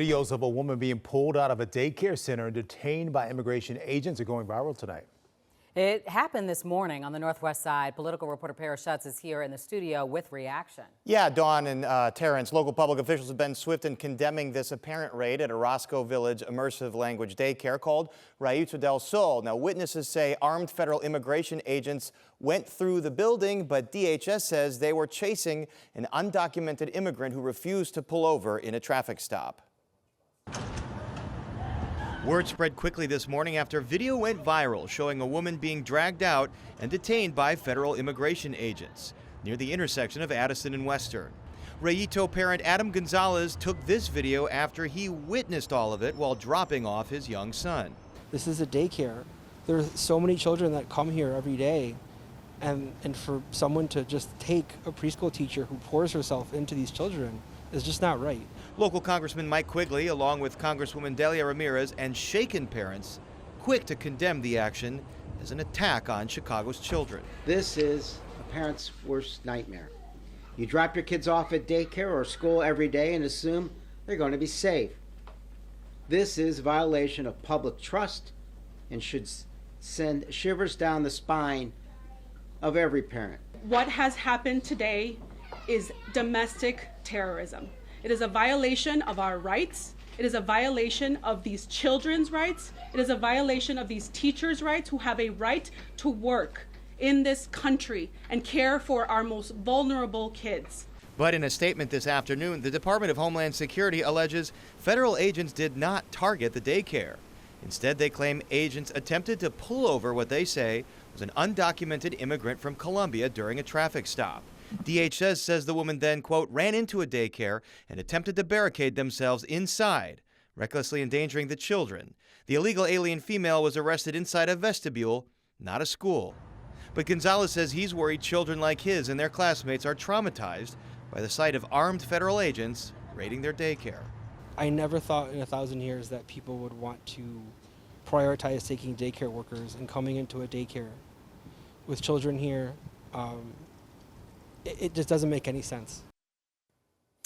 Videos of a woman being pulled out of a daycare center and detained by immigration agents are going viral tonight. It happened this morning on the northwest side. Political reporter Paris Schutz is here in the studio with reaction. Yeah, Dawn and Terrence, local public officials have been swift in condemning this apparent raid at a Roscoe Village immersive language daycare called Raíz del Sol. Now, witnesses say armed federal immigration agents went through the building, but DHS says they were chasing an undocumented immigrant who refused to pull over in a traffic stop. Word spread quickly this morning after video went viral showing a woman being dragged out and detained by federal immigration agents near the intersection of Addison and Western. Rayito parent Adam Gonzalez took this video after he witnessed all of it while dropping off his young son. This is a daycare. There are so many children that come here every day, and for someone to just take a preschool teacher who pours herself into these children is just not right. Local Congressman Mike Quigley, along with Congresswoman Delia Ramirez and shaken parents, quick to condemn the action as an attack on Chicago's children. This is a parent's worst nightmare. You drop your kids off at daycare or school every day and assume they're going to be safe. This is a violation of public trust and should send shivers down the spine of every parent. What has happened today is domestic terrorism. It is a violation of our rights. It is a violation of these children's rights. It is a violation of these teachers' rights who have a right to work in this country and care for our most vulnerable kids. But in a statement this afternoon, the Department of Homeland Security alleges federal agents did not target the daycare. Instead, they claim agents attempted to pull over what they say was an undocumented immigrant from Colombia during a traffic stop. DHS says the woman then, quote, ran into a daycare and attempted to barricade themselves inside, recklessly endangering the children. The illegal alien female was arrested inside a vestibule, not a school. But Gonzalez says he's worried children like his and their classmates are traumatized by the sight of armed federal agents raiding their daycare. I never thought in 1,000 years that people would want to prioritize taking daycare workers and coming into a daycare with children here. It just doesn't make any sense.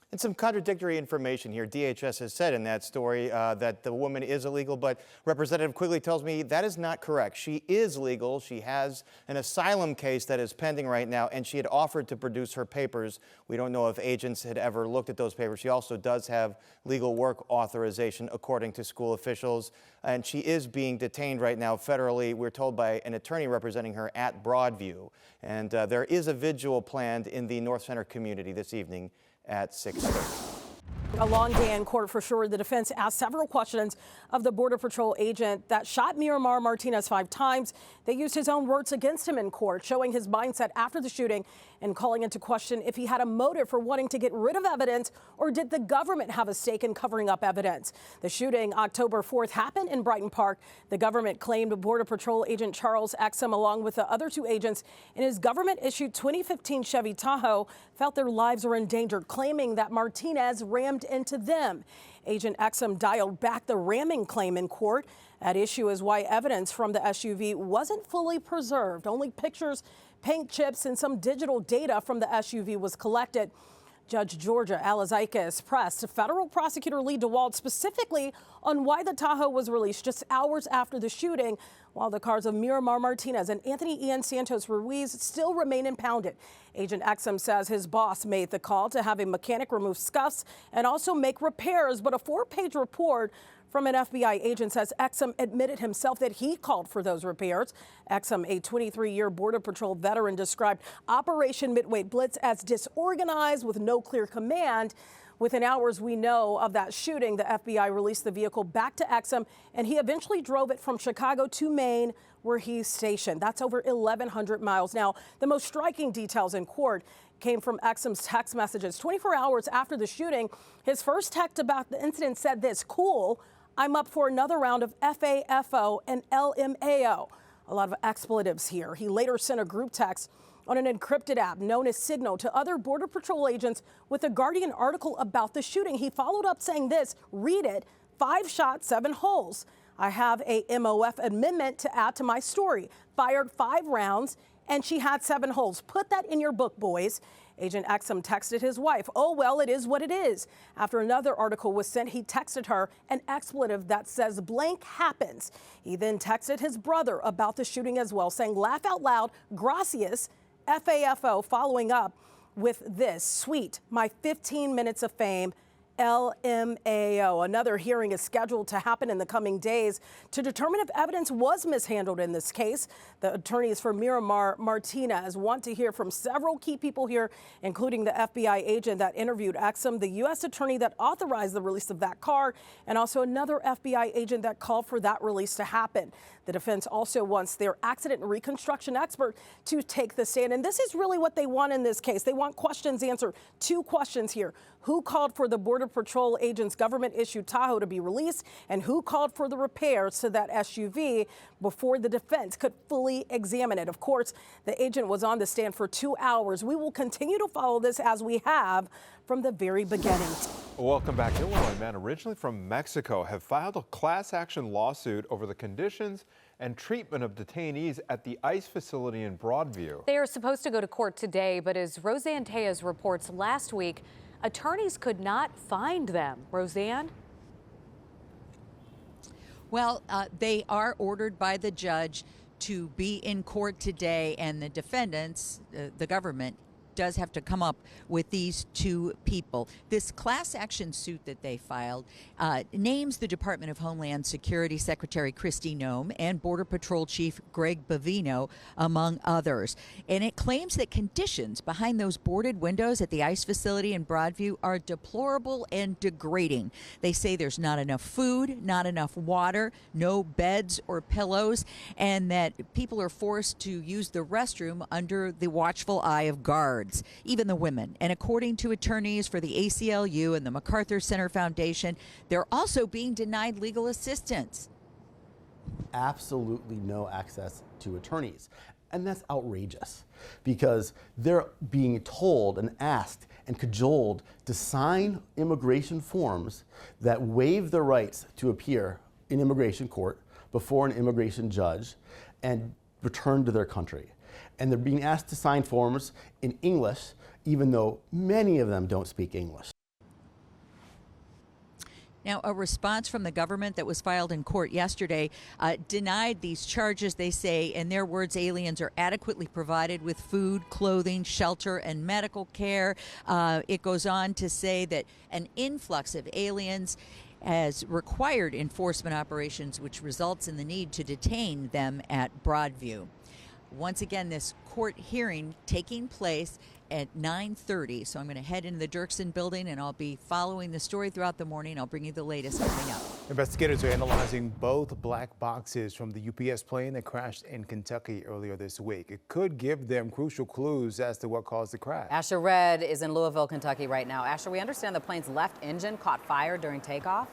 And some contradictory information here. DHS has said in that story that the woman is illegal, but Representative Quigley tells me that is not correct. She is legal. She has an asylum case that is pending right now, and she had offered to produce her papers. We don't know if agents had ever looked at those papers. She also does have legal work authorization, according to school officials, and she is being detained right now federally, we're told, by an attorney representing her at Broadview. And there is a vigil planned in the North Center community this evening at 6:30. A long day in court for sure. The defense asked several questions of the Border Patrol agent that shot Miramar Martinez 5 times. They used his own words against him in court, showing his mindset after the shooting and calling into question if he had a motive for wanting to get rid of evidence, or did the government have a stake in covering up evidence. The shooting October 4th happened in Brighton Park. The government claimed Border Patrol agent Charles Exum, along with the other 2 agents in his government-issued 2015 Chevy Tahoe, felt their lives were in danger, claiming that Martinez rammed into them. Agent Exum dialed back the ramming claim in court. At issue is why evidence from the SUV wasn't fully preserved. Only pictures, paint chips, and some digital data from the SUV was collected. Judge Georgia Alazaikis pressed federal prosecutor Lee DeWalt specifically on why the Tahoe was released just hours after the shooting, while the cars of Miramar Martinez and Anthony Ian Santos Ruiz still remain impounded. Agent Exum says his boss made the call to have a mechanic remove scuffs and also make repairs, but a 4-page report from an FBI agent says Exum admitted himself that he called for those repairs. Exum, a 23-year Border Patrol veteran, described Operation Midway Blitz as disorganized with no clear command. Within hours, we know, of that shooting, the FBI released the vehicle back to Exum, and he eventually drove it from Chicago to Maine, where he's stationed. That's over 1,100 miles. Now, the most striking details in court came from Exum's text messages. 24 hours after the shooting, his first text about the incident said this: "Cool, I'm up for another round of FAFO and LMAO." A lot of expletives here. He later sent a group text on an encrypted app known as Signal to other Border Patrol agents with a Guardian article about the shooting. He followed up saying this, read it: 5 shots, 7 holes. I have a MOF amendment to add to my story. Fired 5 rounds and she had 7 holes. Put that in your book, boys. Agent Exum texted his wife, "Oh, well, it is what it is." After another article was sent, he texted her an expletive that says blank happens. He then texted his brother about the shooting as well, saying, "Laugh out loud, gracias, FAFO," following up with this, "Sweet, my 15 minutes of fame, LMAO." Another hearing is scheduled to happen in the coming days to determine if evidence was mishandled in this case. The attorneys for Miramar Martinez want to hear from several key people here, including the FBI agent that interviewed Exum, the U.S. attorney that authorized the release of that car, and also another FBI agent that called for that release to happen. The defense also wants their accident reconstruction expert to take the stand. And this is really what they want in this case. They want questions answered. Two questions here. Who called for the Border Patrol agent's government-issued Tahoe to be released? And who called for the repairs to that SUV before the defense could fully examine it? Of course, the agent was on the stand for 2 hours. We will continue to follow this as we have from the very beginning. Welcome back. Illinois men originally from Mexico have filed a class action lawsuit over the conditions and treatment of detainees at the ICE facility in Broadview. They are supposed to go to court today, but as Roseanne Tejas reports last week, attorneys could not find them. Roseanne? Well, they are ordered by the judge to be in court today, and the defendants, the government, does have to come up with these two people. This class action suit that they filed names the Department of Homeland Security Secretary Kristi Noem and Border Patrol Chief Greg Bavino, among others. And it claims that conditions behind those boarded windows at the ICE facility in Broadview are deplorable and degrading. They say there's not enough food, not enough water, no beds or pillows, and that people are forced to use the restroom under the watchful eye of guards, even the women. And according to attorneys for the ACLU and the MacArthur Center Foundation, they're also being denied legal assistance. Absolutely no access to attorneys. And that's outrageous because they're being told and asked and cajoled to sign immigration forms that waive their rights to appear in immigration court before an immigration judge and return to their country. And they're being asked to sign forms in English, even though many of them don't speak English. Now, a response from the government that was filed in court yesterday denied these charges. They say, in their words, aliens are adequately provided with food, clothing, shelter, and medical care. It goes on to say that an influx of aliens has required enforcement operations, which results in the need to detain them at Broadview. Once again, this court hearing taking place at 9:30. So I'm going to head into the Dirksen building, and I'll be following the story throughout the morning. I'll bring you the latest coming up. Investigators are analyzing both black boxes from the UPS plane that crashed in Kentucky earlier this week. It could give them crucial clues as to what caused the crash. Asher Red is in Louisville, Kentucky right now. Asher, we understand the plane's left engine caught fire during takeoff.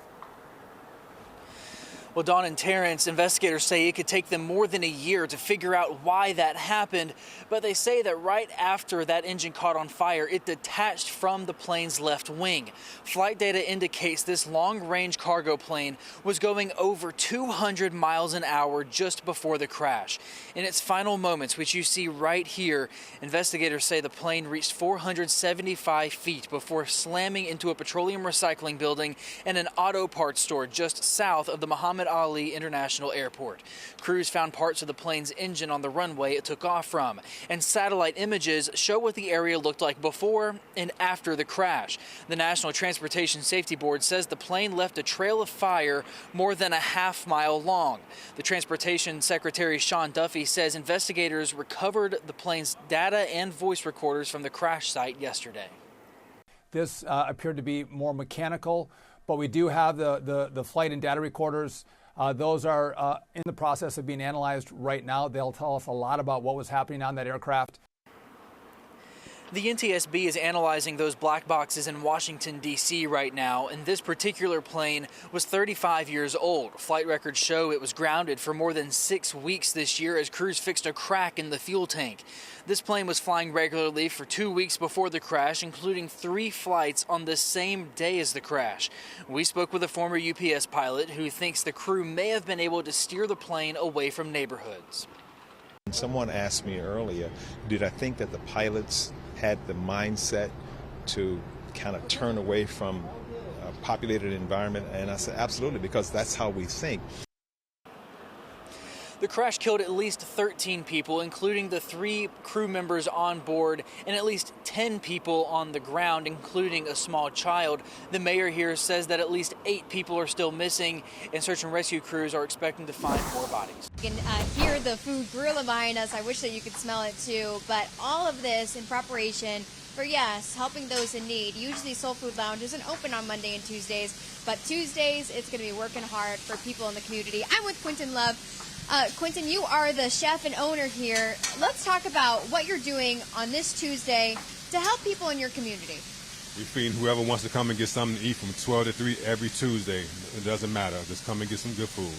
Well, Dawn and Terrence, investigators say it could take them more than a year to figure out why that happened, but they say that right after that engine caught on fire, it detached from the plane's left wing. Flight data indicates this long-range cargo plane was going over 200 miles an hour just before the crash. In its final moments, which you see right here, investigators say the plane reached 475 feet before slamming into a petroleum recycling building and an auto parts store just south of the Muhammad Ali International Airport. Crews found parts of the plane's engine on the runway it took off from, and satellite images show what the area looked like before and after the crash. The National Transportation Safety Board says the plane left a trail of fire more than a half-mile long. The Transportation Secretary Sean Duffy says investigators recovered the plane's data and voice recorders from the crash site yesterday. This appeared to be more mechanical, but we do have the flight and data recorders. Those are in the process of being analyzed right now. They'll tell us a lot about what was happening on that aircraft. The NTSB is analyzing those black boxes in Washington, D.C. right now, and this particular plane was 35 years old. Flight records show it was grounded for more than 6 weeks this year as crews fixed a crack in the fuel tank. This plane was flying regularly for 2 weeks before the crash, including 3 flights on the same day as the crash. We spoke with a former UPS pilot who thinks the crew may have been able to steer the plane away from neighborhoods. Someone asked me earlier, did I think that the pilots had the mindset to kind of turn away from a populated environment? And I said, absolutely, because that's how we think. The crash killed at least 13 people, including the 3 crew members on board and at least 10 people on the ground, including a small child. The mayor here says that at least 8 people are still missing, and search and rescue crews are expecting to find more bodies. You can hear the food grilling behind us. I wish that you could smell it too. But all of this in preparation for, yes, helping those in need. Usually Soul Food Lounge isn't open on Monday and Tuesdays, but Tuesdays it's going to be working hard for people in the community. I'm with Quentin Love. Quentin, you are the chef and owner here. Let's talk about what you're doing on this Tuesday to help people in your community. We're feeding whoever wants to come and get something to eat from 12 to 3 every Tuesday. It doesn't matter. Just come and get some good food.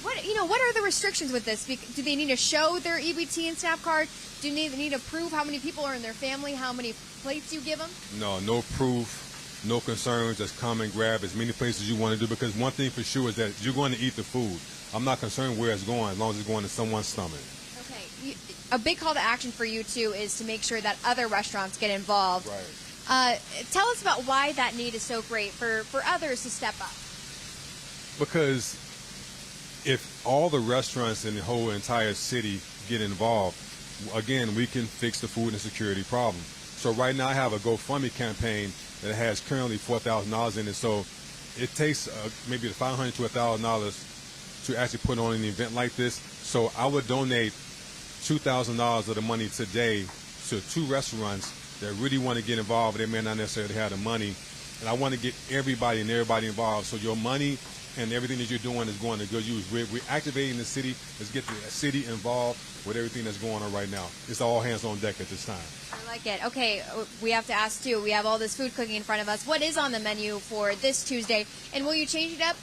What are the restrictions with this? Do they need to show their EBT and SNAP card? Do they need to prove how many people are in their family, how many plates you give them? No proof, no concerns. Just come and grab as many places as you want to do, because one thing for sure is that you're going to eat the food. I'm not concerned where it's going as long as it's going to someone's stomach. Okay. A big call to action for you, too, is to make sure that other restaurants get involved. Right. Tell us about why that need is so great for others to step up. Because if all the restaurants in the whole entire city get involved, again, we can fix the food insecurity problem. So right now I have a GoFundMe campaign that has currently $4,000 in it. So it takes maybe $500 to $1,000 to actually put on an event like this. So I would donate $2,000 of the money today to 2 restaurants that really want to get involved. They may not necessarily have the money. And I want to get everybody involved. So your money and everything that you're doing is going to good use. We're activating the city. Let's get the city involved with everything that's going on right now. It's all hands on deck at this time. I like it. Okay, we have to ask, too. We have all this food cooking in front of us. What is on the menu for this Tuesday? And will you change it up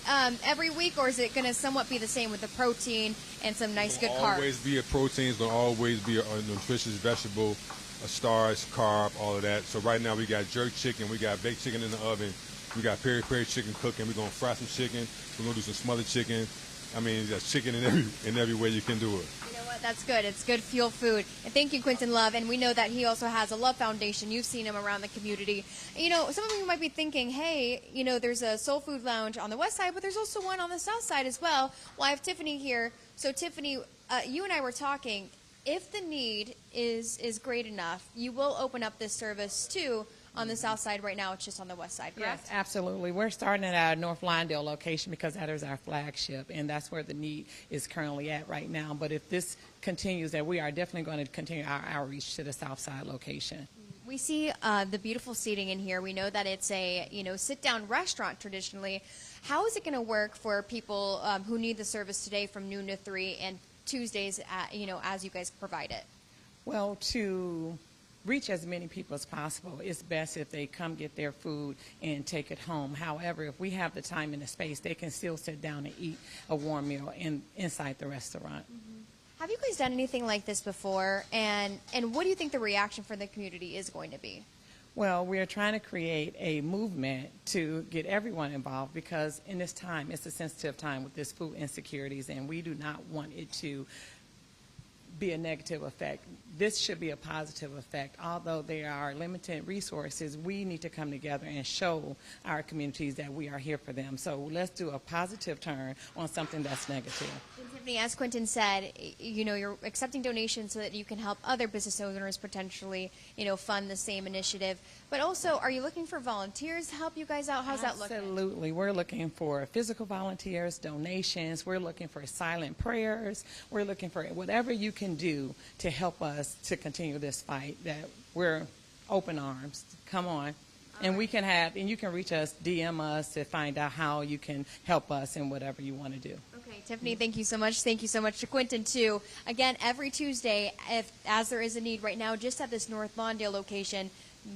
every week, or is it going to somewhat be the same with the protein and some nice, good carbs? Always be a protein. It's going to always be a nutritious vegetable, a starch, carb, all of that. So right now we got jerk chicken. We got baked chicken in the oven. We got peri-peri chicken cooking. We're going to fry some chicken. We're going to do some smothered chicken. I mean, there's chicken in every way you can do it. You know what? That's good. It's good fuel food. And thank you, Quentin Love. And we know that he also has a Love Foundation. You've seen him around the community. You know, some of you might be thinking, hey, you know, there's a Soul Food Lounge on the west side, but there's also one on the south side as well. Well, I have Tiffany here. So, Tiffany, you and I were talking. If the need is great enough, you will open up this service, too, on the south side. Right now, it's just on the west side, correct? Yes, absolutely. We're starting at our North Lawndale location because that is our flagship, and that's where the need is currently at right now. But if this continues, that we are definitely going to continue our outreach to the south side location. We see the beautiful seating in here. We know that it's a sit-down restaurant traditionally. How is it going to work for people who need the service today from noon to 3 and Tuesdays, as you guys provide it? Well, to reach as many people as possible, it's best if they come get their food and take it home. However, if we have the time and the space, they can still sit down and eat a warm meal inside the restaurant. Mm-hmm. Have you guys done anything like this before? And what do you think the reaction from the community is going to be? Well, we're trying to create a movement to get everyone involved, because in this time, it's a sensitive time with this food insecurities, and we do not want it to be a negative effect. This should be a positive effect. Although there are limited resources, we need to come together and show our communities that we are here for them. So let's do a positive turn on something that's negative. And Tiffany, as Quentin said, you're accepting donations so that you can help other business owners potentially, fund the same initiative. But also, are you looking for volunteers to help you guys out? How's that looking? Absolutely. We're looking for physical volunteers, donations. We're looking for silent prayers. We're looking for whatever you can do to help us to continue this fight. That we're open arms. Come on. And we can and you can reach us, DM us to find out how you can help us in whatever you want to do. Okay, Tiffany, thank you so much. Thank you so much to Quentin, too. Again, every Tuesday, as there is a need right now, just at this North Lawndale location,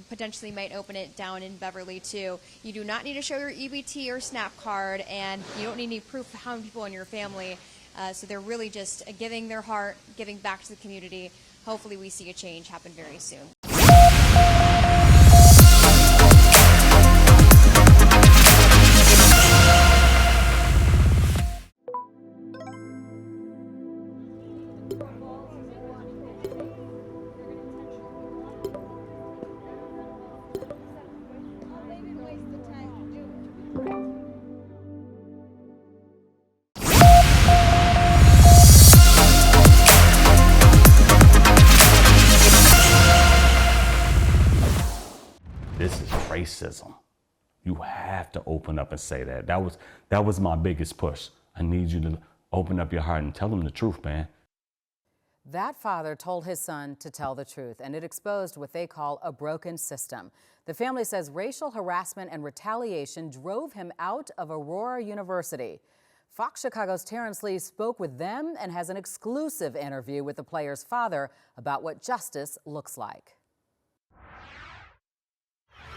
potentially might open it down in Beverly, too. You do not need to show your EBT or SNAP card, and you don't need any proof of how many people in your family. So they're really just giving their heart, giving back to the community. Hopefully we see a change happen very soon. You have to open up and say that. That was my biggest push. I need you to open up your heart and tell them the truth, man. That father told his son to tell the truth, and it exposed what they call a broken system. The family says racial harassment and retaliation drove him out of Aurora University. Fox Chicago's Terrence Lee spoke with them and has an exclusive interview with the player's father about what justice looks like.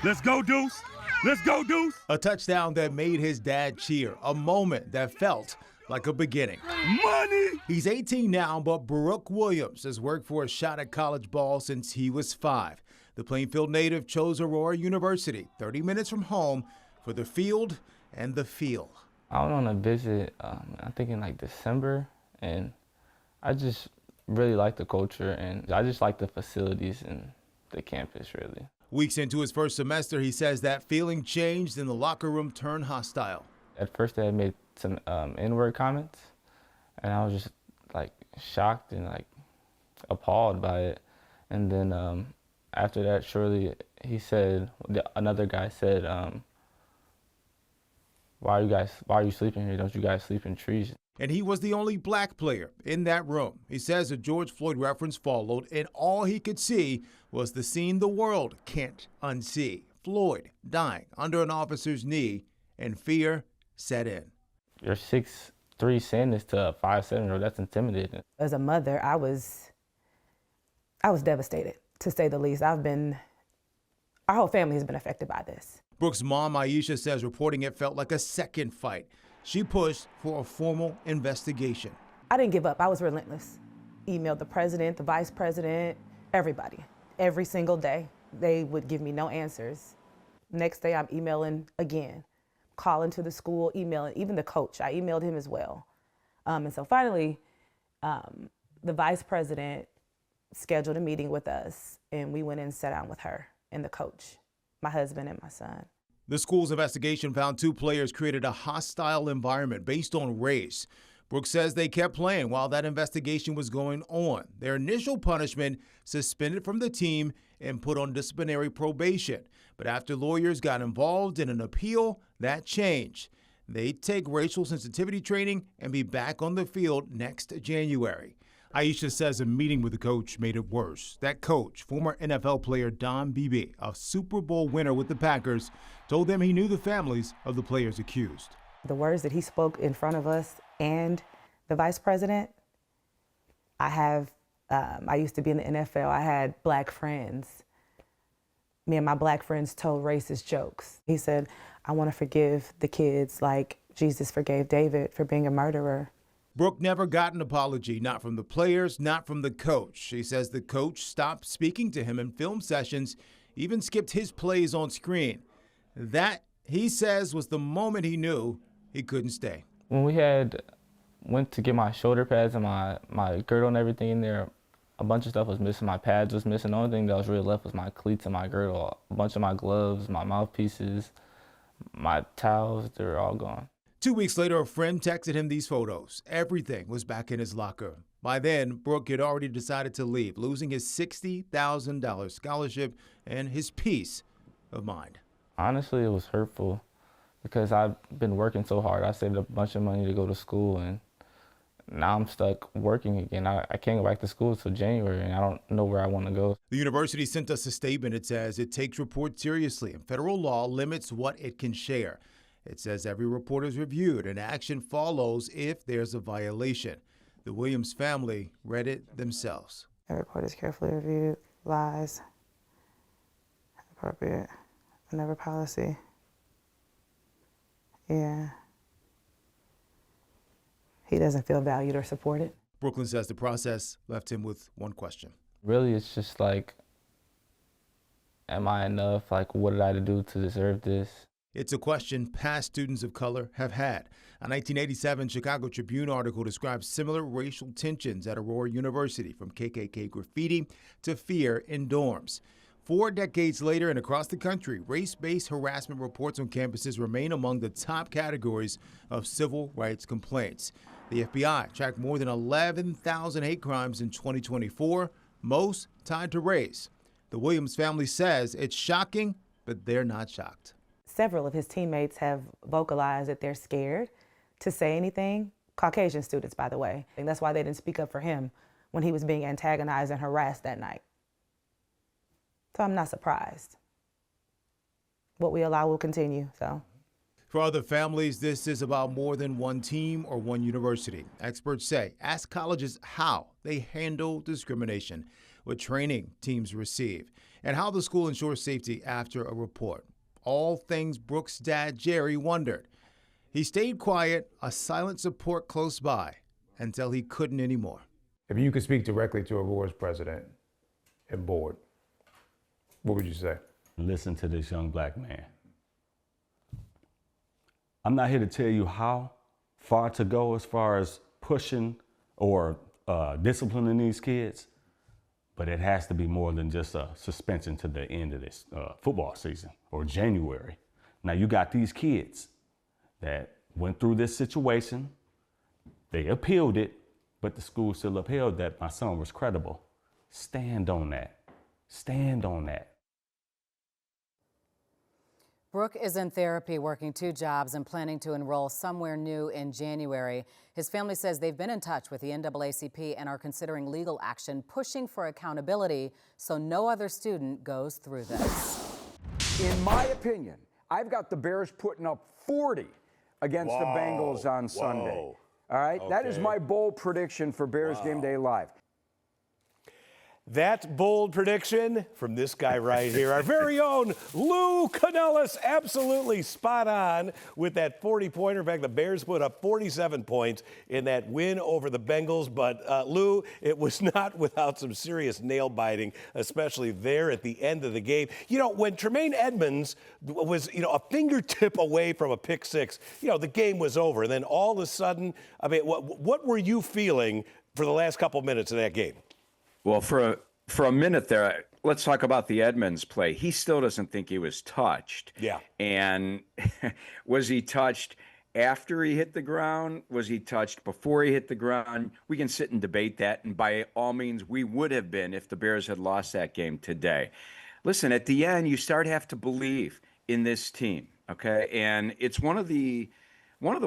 Let's go, Deuce. Let's go, Deuce. A touchdown that made his dad cheer, a moment that felt like a beginning. Money! He's 18 now, but Brooke Williams has worked for a shot at college ball since he was 5. The Plainfield native chose Aurora University, 30 minutes from home, for the field and the feel. I went on a visit, I think in like December, and I just really like the culture, and I just like the facilities and the campus, really. Weeks into his first semester, he says that feeling changed and the locker room turned hostile. At first, they had made some N-word comments, and I was just like shocked and like appalled by it. And then after that, shortly, another guy said, why are you sleeping here? Don't you guys sleep in trees? And he was the only black player in that room. He says a George Floyd reference followed, and all he could see was the scene the world can't unsee. Floyd dying under an officer's knee, and fear set in. You're 6'3" saying this to a 5'7", that's intimidating. As a mother, I was devastated, to say the least. Our whole family has been affected by this. Brooke's mom, Aisha, says reporting it felt like a second fight. She pushed for a formal investigation. I didn't give up. I was relentless. Emailed the president, the vice president, everybody. Every single day, they would give me no answers. Next day, I'm emailing again, calling to the school, emailing, even the coach. I emailed him as well. And so finally, the vice president scheduled a meeting with us, and we went in and sat down with her and the coach, my husband and my son. The school's investigation found 2 players created a hostile environment based on race. Brooke says they kept playing while that investigation was going on. Their initial punishment, suspended from the team and put on disciplinary probation. But after lawyers got involved in an appeal, that changed. They take racial sensitivity training and be back on the field next January. Aisha says a meeting with the coach made it worse. That coach, former NFL player Don Beebe, a Super Bowl winner with the Packers, told them he knew the families of the players accused. The words that he spoke in front of us and the vice president, I used to be in the NFL. I had black friends. Me and my black friends told racist jokes. He said, I want to forgive the kids like Jesus forgave David for being a murderer. Brooke never got an apology, not from the players, not from the coach. She says the coach stopped speaking to him in film sessions, even skipped his plays on screen. That, he says, was the moment he knew he couldn't stay. When we went to get my shoulder pads and my girdle and everything in there, a bunch of stuff was missing. My pads was missing. The only thing that was really left was my cleats and my girdle. A bunch of my gloves, my mouthpieces, my towels, they were all gone. 2 weeks later, a friend texted him these photos. Everything was back in his locker. By then, Brooke had already decided to leave, losing his $60,000 scholarship and his peace of mind. Honestly, it was hurtful because I've been working so hard. I saved a bunch of money to go to school, and now I'm stuck working again. I can't go back to school until January, and I don't know where I want to go. The university sent us a statement. It says it takes reports seriously, and federal law limits what it can share. It says every report is reviewed and action follows if there's a violation. The Williams family read it themselves. The report is carefully reviewed, lies, appropriate, never policy. Yeah. He doesn't feel valued or supported. Brooklyn says the process left him with one question. Really, it's just like, am I enough? Like, what did I do to deserve this? It's a question past students of color have had. A 1987 Chicago Tribune article describes similar racial tensions at Aurora University, from KKK graffiti to fear in dorms. 4 decades later and across the country, race-based harassment reports on campuses remain among the top categories of civil rights complaints. The FBI tracked more than 11,000 hate crimes in 2024, most tied to race. The Williams family says it's shocking, but they're not shocked. Several of his teammates have vocalized that they're scared to say anything. Caucasian students, by the way. And that's why they didn't speak up for him when he was being antagonized and harassed that night. So I'm not surprised. What we allow will continue, so. For other families, this is about more than one team or one university. Experts say ask colleges how they handle discrimination, what training teams receive, and how the school ensures safety after a report. All things Brooks' dad, Jerry, wondered. He stayed quiet, a silent support close by, until he couldn't anymore. If you could speak directly to Aurora's president and board, what would you say? Listen to this young black man. I'm not here to tell you how far to go as far as pushing or disciplining these kids, but it has to be more than just a suspension to the end of this football season or January. Now you got these kids that went through this situation, they appealed it, but the school still upheld that my son was credible. Stand on that. Stand on that. Brooke is in therapy, working 2 jobs and planning to enroll somewhere new in January. His family says they've been in touch with the NAACP and are considering legal action, pushing for accountability so no other student goes through this. In my opinion, I've got the Bears putting up 40 against the Bengals on Sunday. All right, that is my bold prediction for Bears Game Day Live. That's bold prediction from this guy right here, our very own Lou Canellis. Absolutely spot on with that 40-pointer. In fact, the Bears put up 47 points in that win over the Bengals. But, Lou, it was not without some serious nail-biting, especially there at the end of the game. You know, when Tremaine Edmonds was, a fingertip away from a pick six, the game was over. And then all of a sudden, I mean, what were you feeling for the last couple minutes of that game? Well, for a minute there, let's talk about the Edmonds play. He still doesn't think he was touched. Yeah. And was he touched after he hit the ground? Was he touched before he hit the ground? We can sit and debate that. And by all means, we would have been if the Bears had lost that game today. Listen, at the end, you have to believe in this team, okay? And it's one of the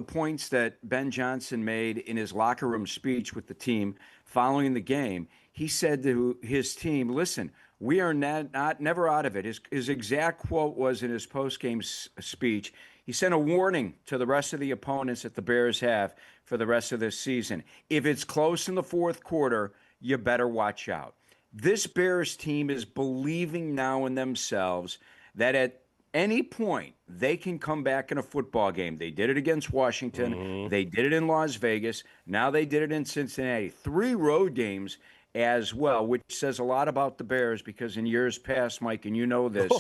points that Ben Johnson made in his locker room speech with the team following the game. He said to his team, listen, we are never out of it. His exact quote was in his post-game speech, he sent a warning to the rest of the opponents that the Bears have for the rest of this season. If it's close in the fourth quarter, you better watch out. This Bears team is believing now in themselves that at any point they can come back in a football game. They did it against Washington. Mm-hmm. They did it in Las Vegas. Now they did it in Cincinnati. 3 road games as well, which says a lot about the Bears because in years past, Mike, and you know this,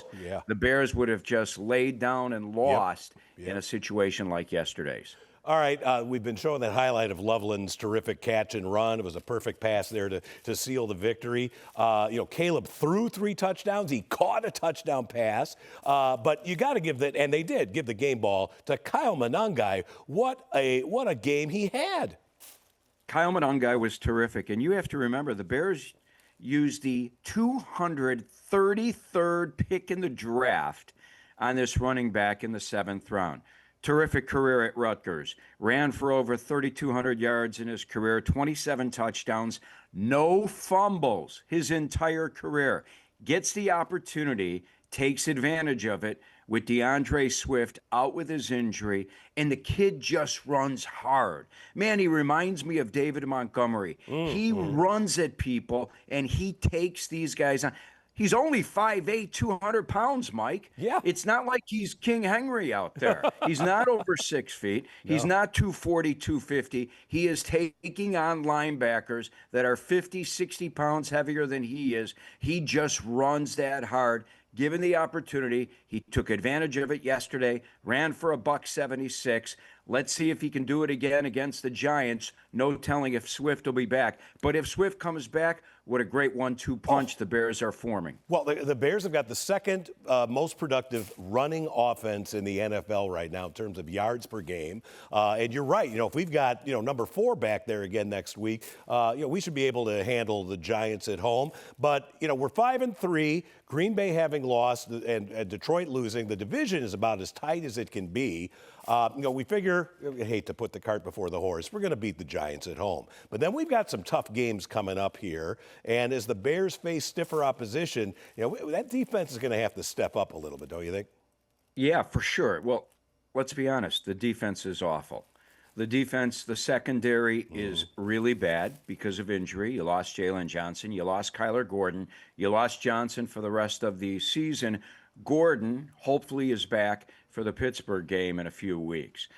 the Bears would have just laid down and lost in a situation like yesterday's. All right, we've been showing that highlight of Loveland's terrific catch and run. It was a perfect pass there to seal the victory. Caleb threw 3 touchdowns. He caught a touchdown pass. But you got to give that, and they did give the game ball to Kyle Monangai. What a game he had. Kyle Monangai was terrific. And you have to remember, the Bears used the 233rd pick in the draft on this running back in the 7th round. Terrific career at Rutgers. Ran for over 3,200 yards in his career, 27 touchdowns, no fumbles his entire career. Gets the opportunity, takes advantage of it with DeAndre Swift out with his injury, and the kid just runs hard. Man, he reminds me of David Montgomery. He runs at people, and he takes these guys on. He's only 5'8", 200 pounds, Mike. Yeah. It's not like he's King Henry out there. He's not over 6 feet. He's not 240, 250. He is taking on linebackers that are 50, 60 pounds heavier than he is. He just runs that hard. Given the opportunity, he took advantage of it yesterday, ran for $176. Let's see if he can do it again against the Giants. No telling if Swift will be back. But if Swift comes back, what a great 1-2 punch the Bears are forming. Well, the Bears have got the second most productive running offense in the NFL right now in terms of yards per game. And you're right. If we've got, number 4 back there again next week, we should be able to handle the Giants at home. But, we're 5-3. Green Bay having lost and Detroit losing. The division is about as tight as it can be. We figure, I hate to put the cart before the horse, we're going to beat the Giants at home. But then we've got some tough games coming up here. And as the Bears face stiffer opposition, that defense is going to have to step up a little bit, don't you think? Yeah, for sure. Well, let's be honest. The defense is awful. The defense, the secondary is really bad because of injury. You lost Jalen Johnson. You lost Kyler Gordon. You lost Johnson for the rest of the season. Gordon hopefully is back for the Pittsburgh game in a few weeks.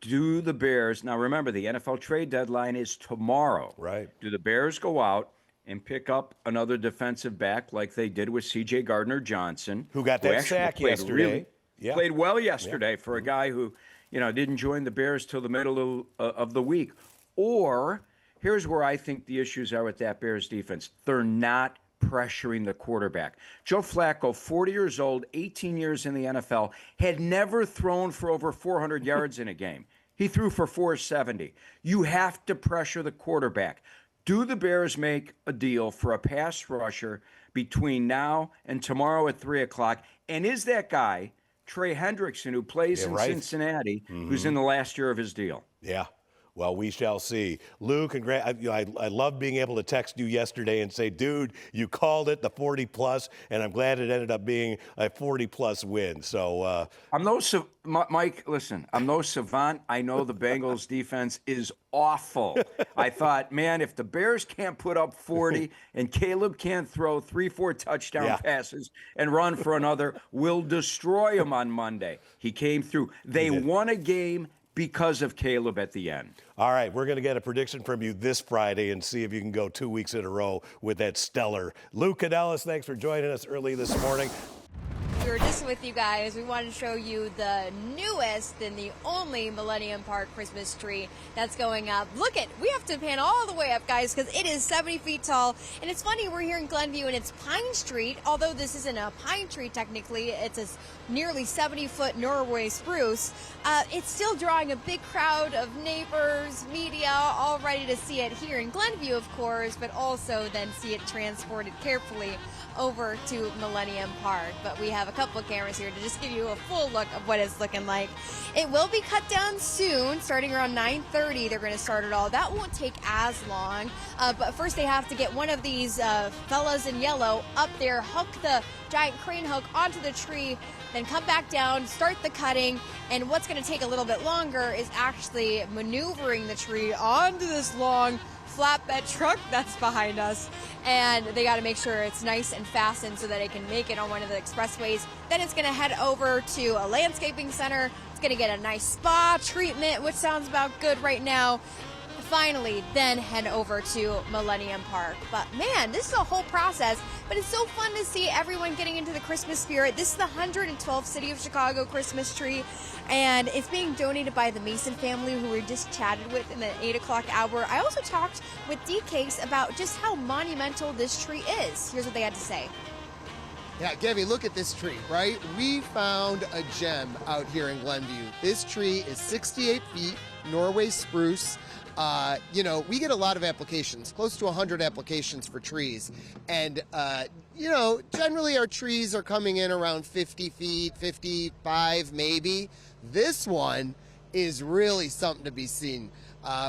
Do the Bears, now remember the NFL trade deadline is tomorrow. Right. Do the Bears go out and pick up another defensive back like they did with C.J. Gardner-Johnson? Who got that sack yesterday. Played well yesterday for a guy who, didn't join the Bears till the middle of the week. Or here's where I think the issues are with that Bears defense. They're not pressuring the quarterback. Joe Flacco, 40 years old, 18 years in the NFL, had never thrown for over 400 yards in a game. He threw for 470. You have to pressure the quarterback. Do the Bears make a deal for a pass rusher between now and tomorrow at 3 o'clock? And is that guy, Trey Hendrickson, who plays in Cincinnati, who's in the last year of his deal? Yeah. Well, we shall see. Lou, I love being able to text you yesterday and say, dude, you called it, the 40-plus, and I'm glad it ended up being a 40-plus win. So Mike, listen, I'm no savant. I know the Bengals defense is awful. I thought, man, if the Bears can't put up 40 and Caleb can't throw 3-4 touchdown passes and run for another, we'll destroy him on Monday. He came through. They won a game because of Caleb at the end. All right, we're going to get a prediction from you this Friday and see if you can go 2 weeks in a row with that stellar. Lou Canellis, thanks for joining us early this morning. We were just with you guys. We wanted to show you the newest and the only Millennium Park Christmas tree that's going up. Look at, we have to pan all the way up, guys, because it is 70 feet tall. And it's funny, we're here in Glenview and it's Pine Street. Although this isn't a pine tree technically, it's a nearly 70-foot Norway spruce. It's still drawing a big crowd of neighbors, media, all ready to see it here in Glenview, of course, but also then see it transported carefully over to Millennium Park. But we have a couple of cameras here to just give you a full look of what it's looking like. It will be cut down soon, starting around 9:30. They're going to start it all. That won't take as long, but first they have to get one of these fellas in yellow up there, hook the giant crane hook onto the tree, then come back down, start the cutting. And what's going to take a little bit longer is actually maneuvering the tree onto this long flatbed truck that's behind us, and they got to make sure it's nice and fastened so that it can make it on one of the expressways. Then it's going to head over to a landscaping center. It's going to get a nice spa treatment, which sounds about good right now. Finally, then head over to Millennium Park. But man, this is a whole process, but it's so fun to see everyone getting into the Christmas spirit. This is the 112th City of Chicago Christmas tree, and it's being donated by the Mason family, who we just chatted with in the 8 o'clock hour. I also talked with D-Case about just how monumental this tree is. Here's what they had to say. Yeah, Gabby, look at this tree, right? We found a gem out here in Glenview. This tree is 68 feet, Norway spruce. We get a lot of applications, close to 100 applications for trees. And, generally our trees are coming in around 50 feet, 55 maybe. This one is really something to be seen.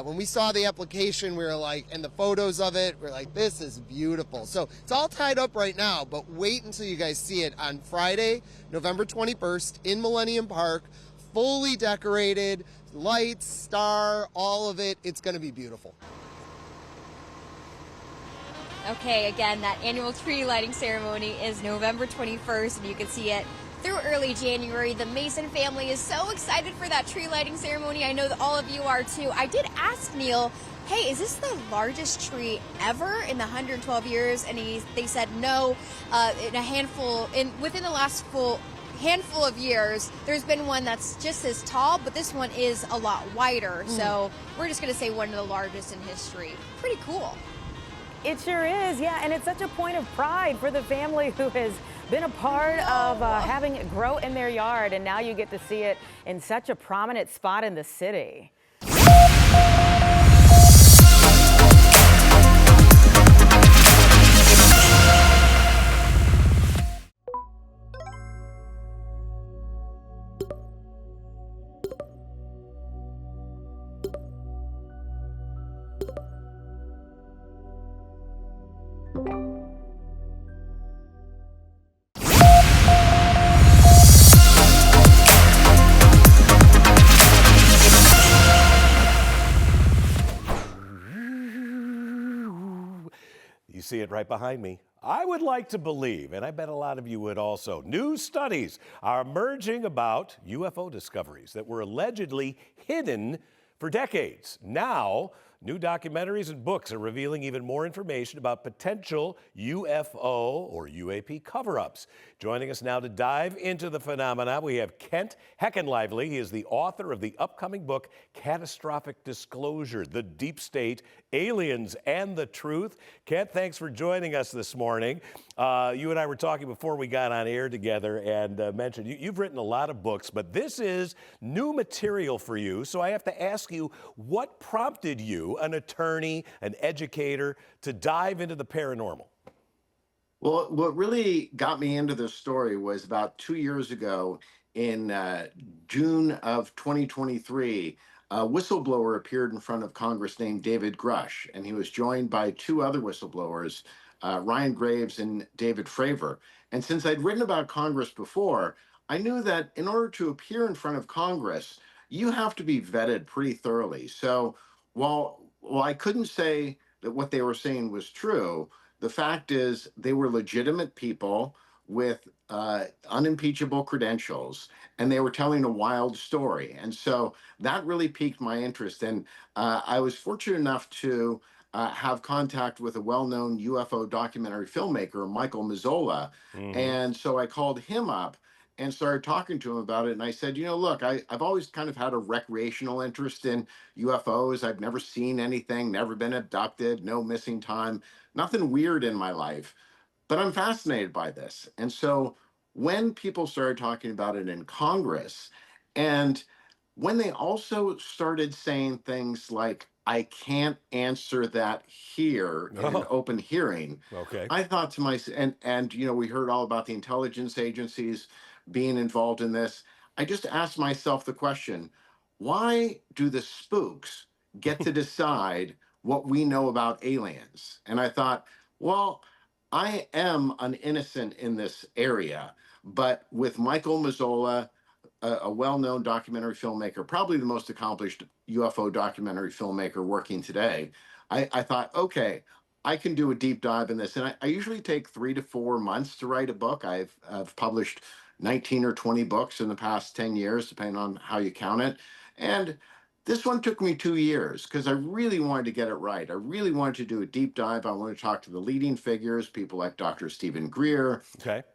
When we saw the application, we were like, and the photos of it, we're like, this is beautiful. So it's all tied up right now, but wait until you guys see it on Friday, November 21st in Millennium Park, fully decorated, lights, star, all of it. It's going to be beautiful. Okay, again, that annual tree lighting ceremony is November 21st, and you can see it through early January. The Mason family is so excited for that tree lighting ceremony. I know that all of you are too. I did ask Neil, hey, is this the largest tree ever in the 112 years? And they said no, in a handful, within the last handful of years, there's been one that's just as tall, but this one is a lot wider. So we're just going to say one of the largest in history. Pretty cool. It sure is, yeah, and it's such a point of pride for the family who has been a part of having it grow in their yard, and now you get to see it in such a prominent spot in the city. You see it right behind me. I would like to believe, and I bet a lot of you would also, new studies are emerging about UFO discoveries that were allegedly hidden for decades. Now, new documentaries and books are revealing even more information about potential UFO or UAP cover-ups. Joining us now to dive into the phenomena, we have Kent Heckenlively. He is the author of the upcoming book, Catastrophic Disclosure, The Deep State, Aliens, and the Truth. Kent, thanks for joining us this morning. You and I were talking before we got on air together and mentioned you've written a lot of books, but this is new material for you. So I have to ask you, what prompted you, an attorney, an educator, to dive into the paranormal? Well, what really got me into this story was about 2 years ago in June of 2023. A whistleblower appeared in front of Congress named David Grush, and he was joined by two other whistleblowers, Ryan Graves and David Fravor. And since I'd written about Congress before, I knew that in order to appear in front of Congress, you have to be vetted pretty thoroughly. So while I couldn't say that what they were saying was true, the fact is they were legitimate people with unimpeachable credentials, and they were telling a wild story. And so that really piqued my interest. And I was fortunate enough to have contact with a well-known UFO documentary filmmaker, Michael Mazzola. And so I called him up and started talking to him about it. And I said, look, I've always kind of had a recreational interest in UFOs. I've never seen anything, never been abducted, no missing time, nothing weird in my life. But I'm fascinated by this. And so when people started talking about it in Congress, and when they also started saying things like, I can't answer that here in an open hearing. Okay. I thought to myself, and we heard all about the intelligence agencies being involved in this. I just asked myself the question, why do the spooks get to decide what we know about aliens? And I thought, well, I am an innocent in this area, but with Michael Mazzola, a well-known documentary filmmaker, probably the most accomplished UFO documentary filmmaker working today, I thought, okay, I can do a deep dive in this. And I usually take 3 to 4 months to write a book. I've published 19 or 20 books in the past 10 years, depending on how you count it. And this one took me 2 years because I really wanted to get it right. I really wanted to do a deep dive. I wanted to talk to the leading figures, people like Dr. Stephen Greer,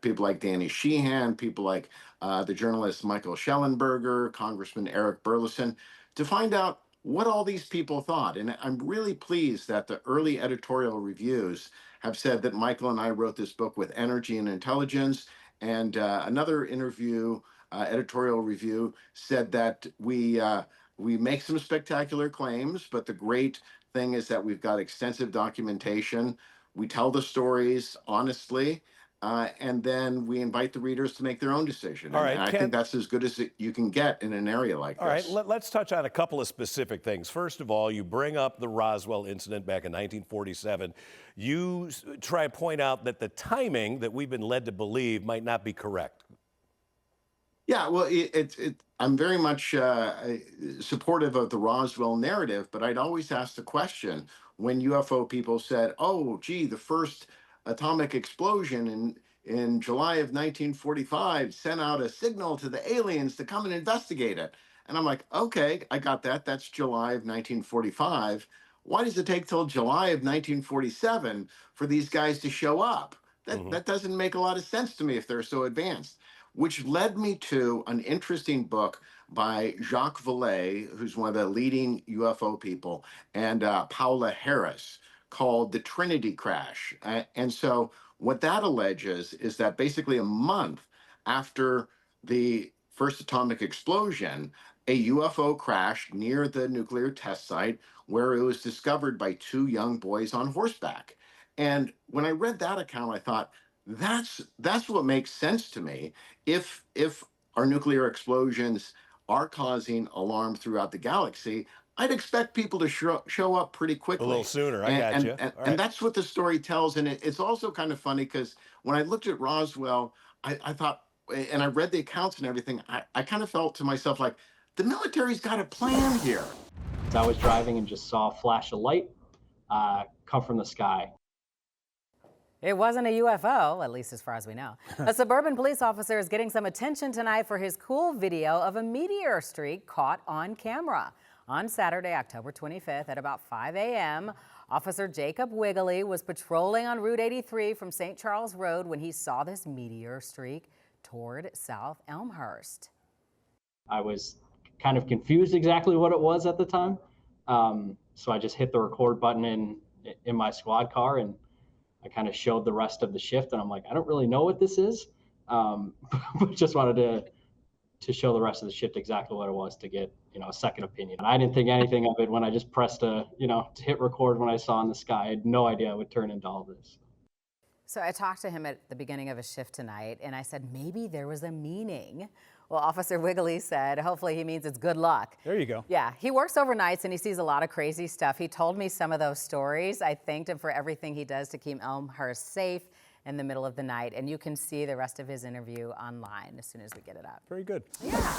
people like Danny Sheehan, people like the journalist Michael Schellenberger, Congressman Eric Burleson, to find out what all these people thought. And I'm really pleased that the early editorial reviews have said that Michael and I wrote this book with energy and intelligence. And another editorial review said that we make some spectacular claims, but the great thing is that we've got extensive documentation. We tell the stories honestly, and then we invite the readers to make their own decision. All right, and I think that's as good as you can get in an area like this. All right, let's touch on a couple of specific things. First of all, you bring up the Roswell incident back in 1947. You try and point out that the timing that we've been led to believe might not be correct. Yeah, well, I'm very much supportive of the Roswell narrative, but I'd always ask the question when UFO people said, oh, gee, the first atomic explosion in July of 1945 sent out a signal to the aliens to come and investigate it. And I'm like, okay, I got that. That's July of 1945. Why does it take till July of 1947 for these guys to show up? That doesn't make a lot of sense to me if they're so advanced. which led me to an interesting book by Jacques Vallée, who's one of the leading UFO people, and Paula Harris, called The Trinity Crash. And so what that alleges is that basically a month after the first atomic explosion, a UFO crashed near the nuclear test site where it was discovered by two young boys on horseback. And when I read that account, I thought, that's what makes sense to me. If our nuclear explosions are causing alarm throughout the galaxy, I'd expect people to show up pretty quickly. A little sooner, I got you. And that's what the story tells. And it's also kind of funny because when I looked at Roswell, I thought, and I read the accounts and everything, I kind of felt to myself like, the military's got a plan here. I was driving and just saw a flash of light come from the sky. It wasn't a UFO, at least as far as we know. A suburban police officer is getting some attention tonight for his cool video of a meteor streak caught on camera. On Saturday, October 25th at about 5 a.m., Officer Jacob Wiggly was patrolling on Route 83 from St. Charles Road when he saw this meteor streak toward South Elmhurst. I was kind of confused exactly what it was at the time. So I just hit the record button in my squad car, and I kind of showed the rest of the shift, and I'm like, I don't really know what this is, but just wanted to show the rest of the shift exactly what it was to get, a second opinion. And I didn't think anything of it when I just pressed to hit record when I saw in the sky. I had no idea it would turn into all this. So I talked to him at the beginning of his shift tonight, and I said, maybe there was a meaning. Well, Officer Wiggly said, hopefully he means it's good luck. There you go. Yeah, he works overnights and he sees a lot of crazy stuff. He told me some of those stories. I thanked him for everything he does to keep Elmhurst safe in the middle of the night. And you can see the rest of his interview online as soon as we get it up. Very good. Yeah.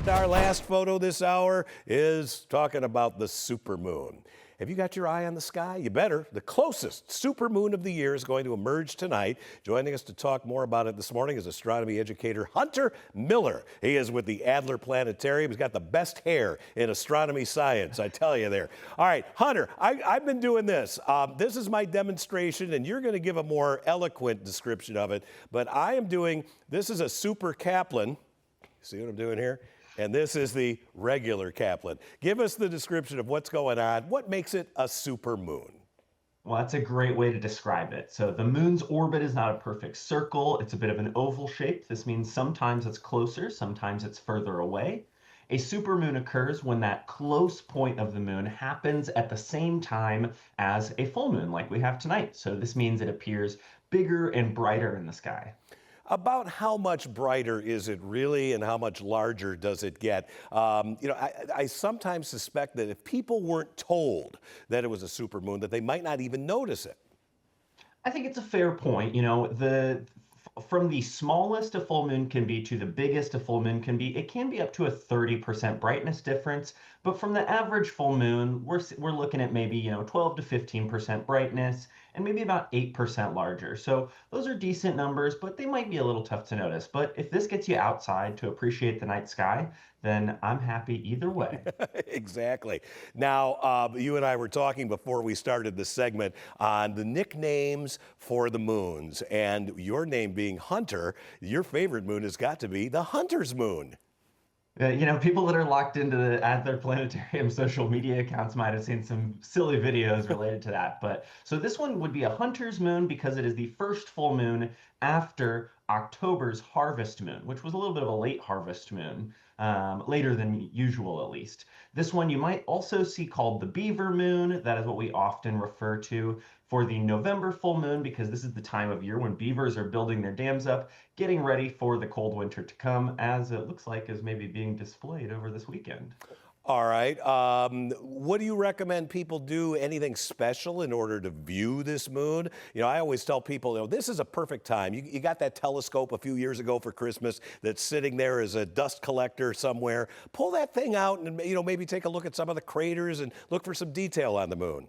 Our last photo this hour is talking about the supermoon. Have you got your eye on the sky? You better. The closest supermoon of the year is going to emerge tonight. Joining us to talk more about it this morning is astronomy educator Hunter Miller. He is with the Adler Planetarium. He's got the best hair in astronomy science, I tell you there. All right, Hunter, I've been doing this. This is my demonstration, and you're going to give a more eloquent description of it. But I am doing, this is a super Kaplan. See what I'm doing here? And this is the regular Kaplan. Give us the description of what's going on. What makes it a supermoon? Well, that's a great way to describe it. So the moon's orbit is not a perfect circle. It's a bit of an oval shape. This means sometimes it's closer, sometimes it's further away. A supermoon occurs when that close point of the moon happens at the same time as a full moon like we have tonight. So this means it appears bigger and brighter in the sky. About how much brighter is it really, and how much larger does it get? I sometimes suspect that if people weren't told that it was a supermoon, that they might not even notice it. I think it's a fair point. From the smallest a full moon can be to the biggest a full moon can be, it can be up to a 30% brightness difference. But from the average full moon, we're looking at maybe 12 to 15% brightness and maybe about 8% larger. So those are decent numbers, but they might be a little tough to notice. But if this gets you outside to appreciate the night sky, then I'm happy either way. Exactly. Now, you and I were talking before we started this segment on the nicknames for the moons, and your name being Hunter, your favorite moon has got to be the Hunter's moon. People that are locked into the Adler Planetarium social media accounts might have seen some silly videos related to that. But so this one would be a hunter's moon because it is the first full moon after October's harvest moon, which was a little bit of a late harvest moon, later than usual at least. This one you might also see called the beaver moon. That is what we often refer to for the November full moon, because this is the time of year when beavers are building their dams up, getting ready for the cold winter to come, as it looks like is maybe being displayed over this weekend. All right. What do you recommend people do? Anything special in order to view this moon? I always tell people, this is a perfect time. You got that telescope a few years ago for Christmas that's sitting there as a dust collector somewhere. Pull that thing out and, maybe take a look at some of the craters and look for some detail on the moon.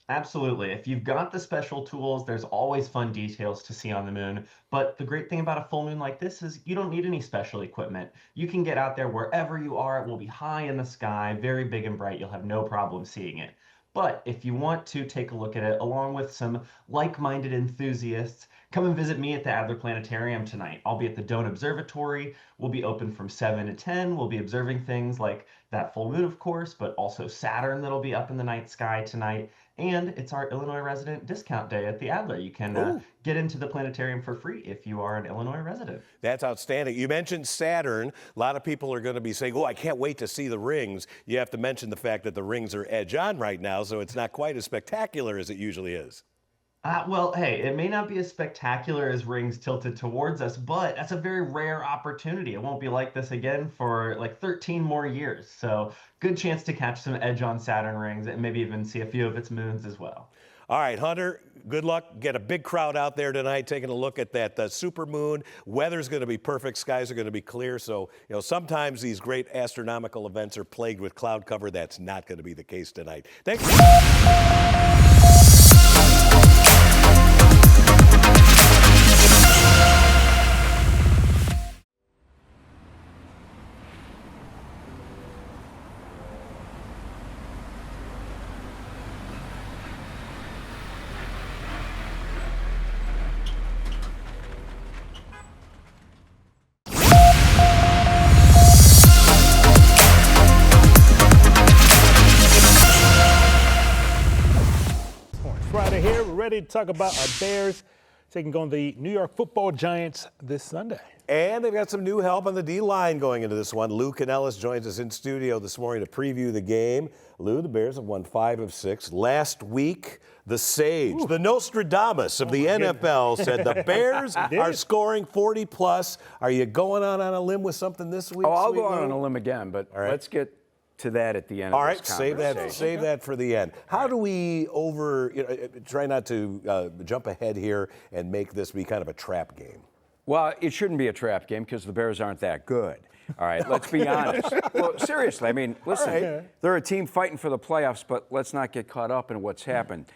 Absolutely. If you've got the special tools, there's always fun details to see on the moon. But the great thing about a full moon like this is you don't need any special equipment. You can get out there wherever you are. It will be high in the sky, very big and bright. You'll have no problem seeing it. But if you want to take a look at it along with some like-minded enthusiasts, come and visit me at the Adler Planetarium tonight. I'll be at the Doan Observatory. We'll be open from 7 to 10. We'll be observing things like that full moon, of course, but also Saturn that'll be up in the night sky tonight. And it's our Illinois resident discount day at the Adler. You can get into the planetarium for free if you are an Illinois resident. That's outstanding. You mentioned Saturn. A lot of people are going to be saying, oh, I can't wait to see the rings. You have to mention the fact that the rings are edge on right now, so it's not quite as spectacular as it usually is. Well, hey, it may not be as spectacular as rings tilted towards us, but that's a very rare opportunity. It won't be like this again for like 13 more years. So good chance to catch some edge on Saturn rings and maybe even see a few of its moons as well. All right, Hunter, good luck. Get a big crowd out there tonight taking a look at that supermoon. Weather's going to be perfect. Skies are going to be clear. So, sometimes these great astronomical events are plagued with cloud cover. That's not going to be the case tonight. Thanks. Friday here, we're ready to talk about our Bears taking on the New York Football Giants this Sunday. And they've got some new help on the D-line going into this one. Lou Canellis joins us in studio this morning to preview the game. Lou, the Bears have won 5 of 6. Last week, the sage, the Nostradamus of the NFL said the Bears are scoring 40-plus. Are you going on a limb with something this week? Oh, I'll go on a limb again, but let's get to that at the end All of right, this conversation. save that for the end. How do we try not to jump ahead here and make this be kind of a trap game? Well, it shouldn't be a trap game because the Bears aren't that good. All right, let's be honest. Well, seriously, I mean, listen, they're a team fighting for the playoffs, but let's not get caught up in what's happened.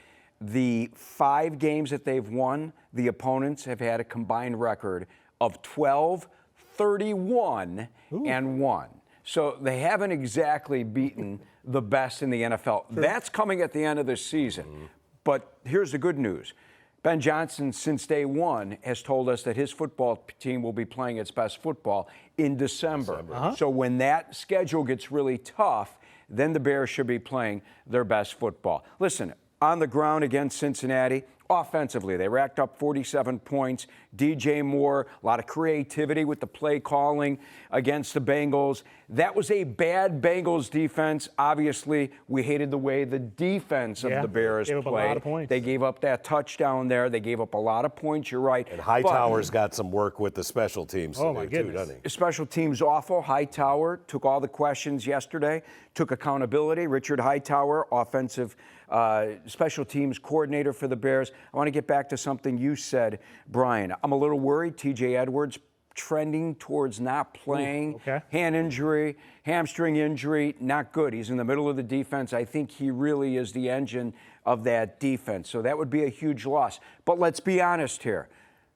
The 5 games that they've won, the opponents have had a combined record of 12, 31, and 1. So they haven't exactly beaten the best in the NFL. That's coming at the end of the season. But here's the good news. Ben Johnson, since day one, has told us that his football team will be playing its best football in December. So when that schedule gets really tough, then the Bears should be playing their best football. Listen, on the ground against Cincinnati, offensively, they racked up 47 points. DJ Moore, a lot of creativity with the play calling against the Bengals. That was a bad Bengals defense. Obviously, we hated the way the defense of the Bears played. Gave up a lot of points. They gave up that touchdown there. They gave up a lot of points. You're right. And Hightower's got some work with the special teams today, too, doesn't he? Special teams awful. Hightower took all the questions yesterday, took accountability. Richard Hightower, offensive special teams coordinator for the Bears. I want to get back to something you said, Brian. I'm a little worried. TJ Edwards trending towards not playing. Hand injury, hamstring injury, not good. He's in the middle of the defense. I think he really is the engine of that defense. So that would be a huge loss. But let's be honest here.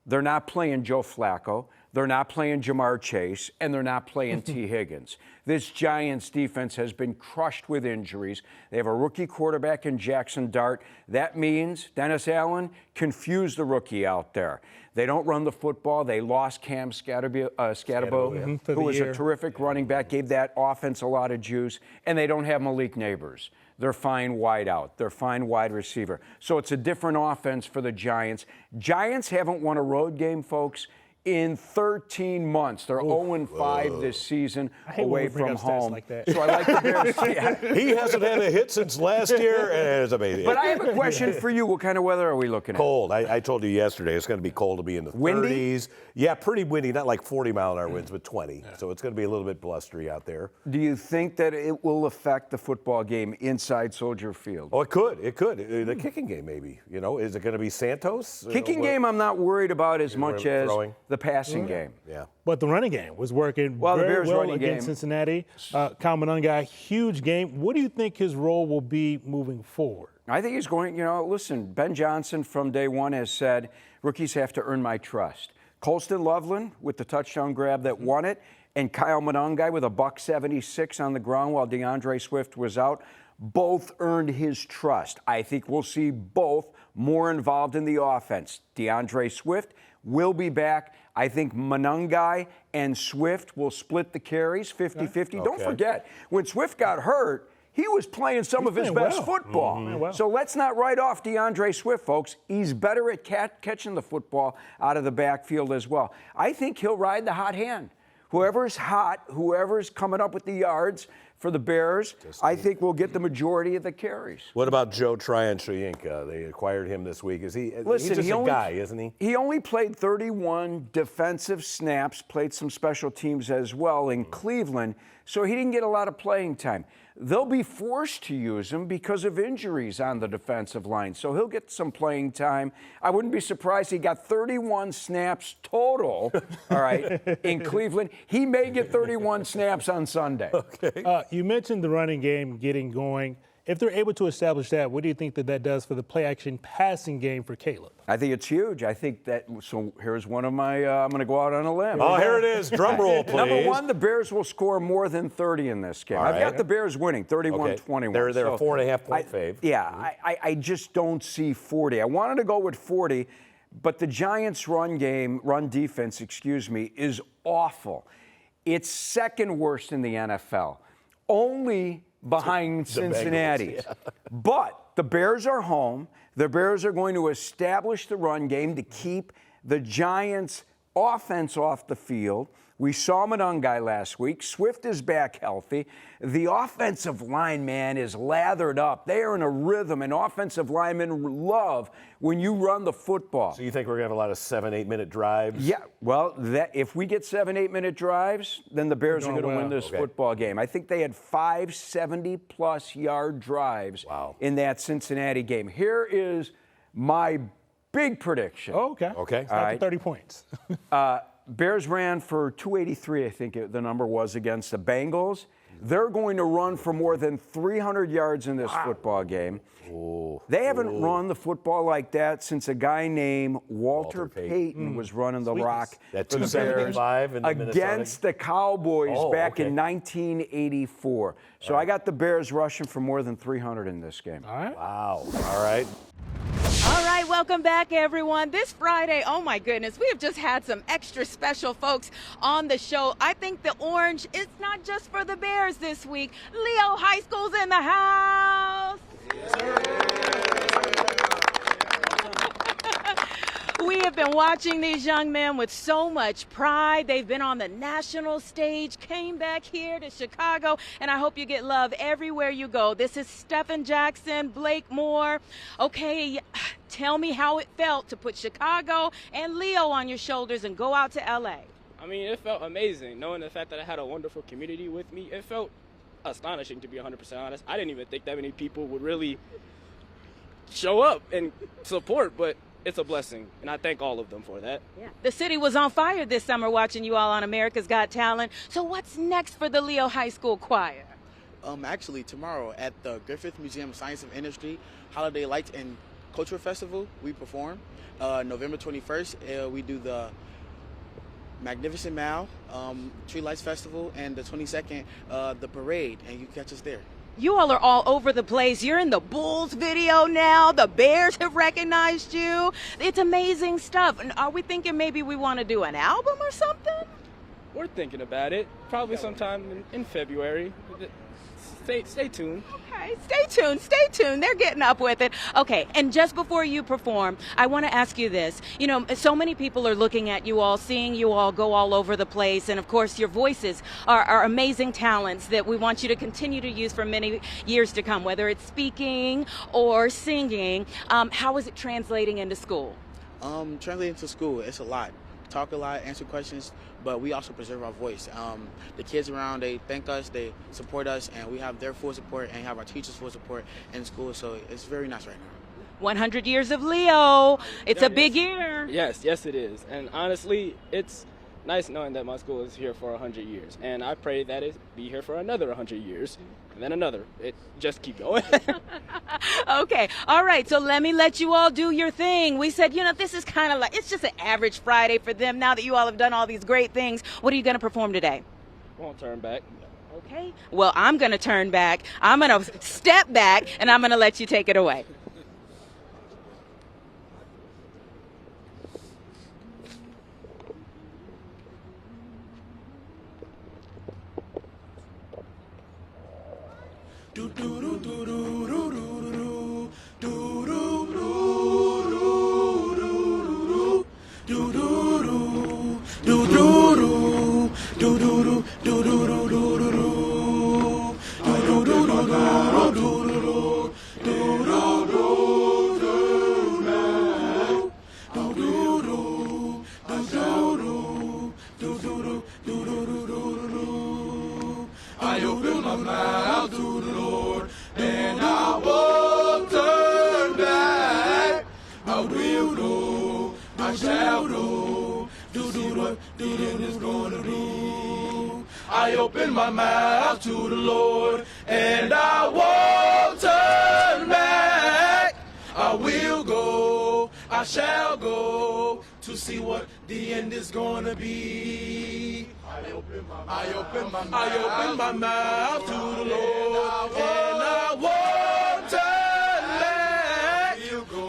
They're not playing Joe Flacco. They're not playing Jamar Chase, and they're not playing T. Higgins. This Giants defense has been crushed with injuries. They have a rookie quarterback in Jackson Dart. That means Dennis Allen confused the rookie out there. They don't run the football. They lost Cam Scatterbo, who was a terrific running back, gave that offense a lot of juice, and they don't have Malik Neighbors. They're fine wide out. They're fine wide receiver. So it's a different offense for the Giants. Giants haven't won a road game, folks, in 13 months. They're 0-5 this season away from home. Like that. So I like the Bears. He hasn't had a hit since last year, and it's amazing. But I have a question for you. What kind of weather are we looking at? Cold. I told you yesterday it's going to be cold to be in the 30s. Yeah, pretty windy. Not like 40-mile-an-hour winds, but 20. So it's going to be a little bit blustery out there. Do you think that it will affect the football game inside Soldier Field? Oh, it could. It could. The kicking game, maybe. Is it going to be Santos? Kicking game I'm not worried about as much as the passing game. Yeah. But the running game was working the very Bears well running against game. Cincinnati. Kyle Monangai, huge game. What do you think his role will be moving forward? I think he's going, listen, Ben Johnson from day one has said, rookies have to earn my trust. Colston Loveland with the touchdown grab that won it, and Kyle Monangai with a $176 on the ground while DeAndre Swift was out. Both earned his trust. I think we'll see both more involved in the offense. DeAndre Swift will be back. I think Monangai and Swift will split the carries 50-50. Don't forget, when Swift got hurt, he was playing some of his best football. So let's not write off DeAndre Swift, folks. He's better at catching the football out of the backfield as well. I think he'll ride the hot hand. Whoever's hot, whoever's coming up with the yards for the Bears, I think we'll get the majority of the carries. What about Joe Tryon-Shoyinka? They acquired him this week. Listen, he's just a guy, isn't he? He only played 31 defensive snaps, played some special teams as well in Cleveland, so he didn't get a lot of playing time. They'll be forced to use him because of injuries on the defensive line, so he'll get some playing time. I wouldn't be surprised he got 31 snaps total, all right, in Cleveland. He may get 31 snaps on Sunday. Okay. You mentioned the running game getting going. If they're able to establish that, what do you think that does for the play-action passing game for Caleb? I think it's huge. I think that, so here's one of my, I'm going to go out on a limb. Oh, here it is. Drum roll, please. Number one, the Bears will score more than 30 in this game. I've got the Bears winning, 31-21. They're a 4.5-point fave. Yeah, I just don't see 40. I wanted to go with 40, but the Giants' run defense, is awful. It's second worst in the NFL. Only behind Cincinnati. But the Bears are home. The Bears are going to establish the run game to keep the Giants' offense off the field. We saw Monangai last week. Swift is back healthy. The offensive line, man, is lathered up. They are in a rhythm, and offensive linemen love when you run the football. So you think we're going to have a lot of 7-8-minute drives? Yeah, well, if we get 7-8-minute drives, then the Bears are going to win this football game. I think they had 5 70-plus yard drives in that Cincinnati game. Here is my big prediction. Oh, okay. Okay. All right. 30 points. Bears ran for 283, I think the number was, against the Bengals. They're going to run for more than 300 yards in this football game. They haven't run the football like that since a guy named Walter Payton was running the rock that for the Bears against the Cowboys back in 1984. So I got the Bears rushing for more than 300 in this game. All right. Wow. All right. All right, welcome back, everyone. This Friday, oh my goodness, we have just had some extra special folks on the show. I think the orange is not just for the Bears this week. Leo High School's in the house. We have been watching these young men with so much pride. They've been on the national stage, came back here to Chicago, and I hope you get love everywhere you go. This is Stephen Jackson, Blake Moore. Okay, tell me how it felt to put Chicago and Leo on your shoulders and go out to L.A. I mean, it felt amazing. Knowing the fact that I had a wonderful community with me, it felt astonishing, to be 100% honest. I didn't even think that many people would really show up and support, but it's a blessing, and I thank all of them for that. Yeah. The city was on fire this summer watching you all on America's Got Talent. So what's next for the Leo High School Choir? Actually, tomorrow at the Griffith Museum of Science and Industry Holiday Lights and Cultural Festival, we perform. November 21st, we do the Magnificent Mile, Tree Lights Festival, and the 22nd, the parade, and you catch us there. You all are all over the place. You're in the Bulls video now. The Bears have recognized you. It's amazing stuff. And are we thinking maybe we want to do an album or something? We're thinking about it, probably sometime in February. Stay tuned. Okay, stay tuned. They're getting up with it. Okay, and just before you perform, I want to ask you this. You know, so many people are looking at you all, seeing you all go all over the place, and of course your voices are amazing talents that we want you to continue to use for many years to come, whether it's speaking or singing. How is it translating into school? Translating to school, it's a lot. Talk a lot, answer questions, but we also preserve our voice. The kids around, they thank us, they support us, and we have their full support and have our teachers' full support in school, so it's very nice right now. 100 years of Leo. It's a big year. Yes, it is. And honestly, it's nice knowing that my school is here for 100 years. And I pray that it be here for another 100 years, and then another. It just keep going. Okay. All right. So let you all do your thing. We said, this is kind of like, it's just an average Friday for them now that you all have done all these great things. What are you going to perform today? Won't turn back. Okay. Well, I'm going to turn back. I'm going to step back, and I'm going to let you take it away. I open my mouth to the Lord, and I won't turn back. I will go, I shall go, to see what the end is gonna be. I open my mouth to the Lord, and I won't turn back. I will go, I shall go, to see what the end is gonna be. I open my mouth to the Lord, and I won't turn back.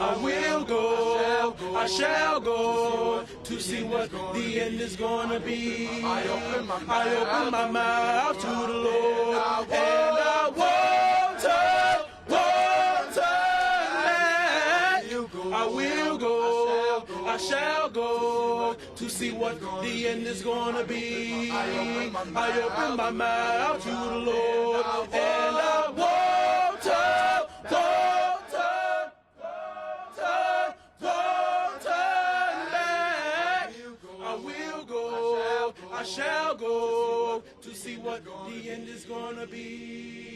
I will go, I shall go, to see what the end is gonna be. I open my mouth to the Lord, and I won't turn back. I will go, I shall go, to see what the end is gonna be. I open my mouth to the Lord, and I won't turn back. I will go, I shall go, to see what the end is gonna be.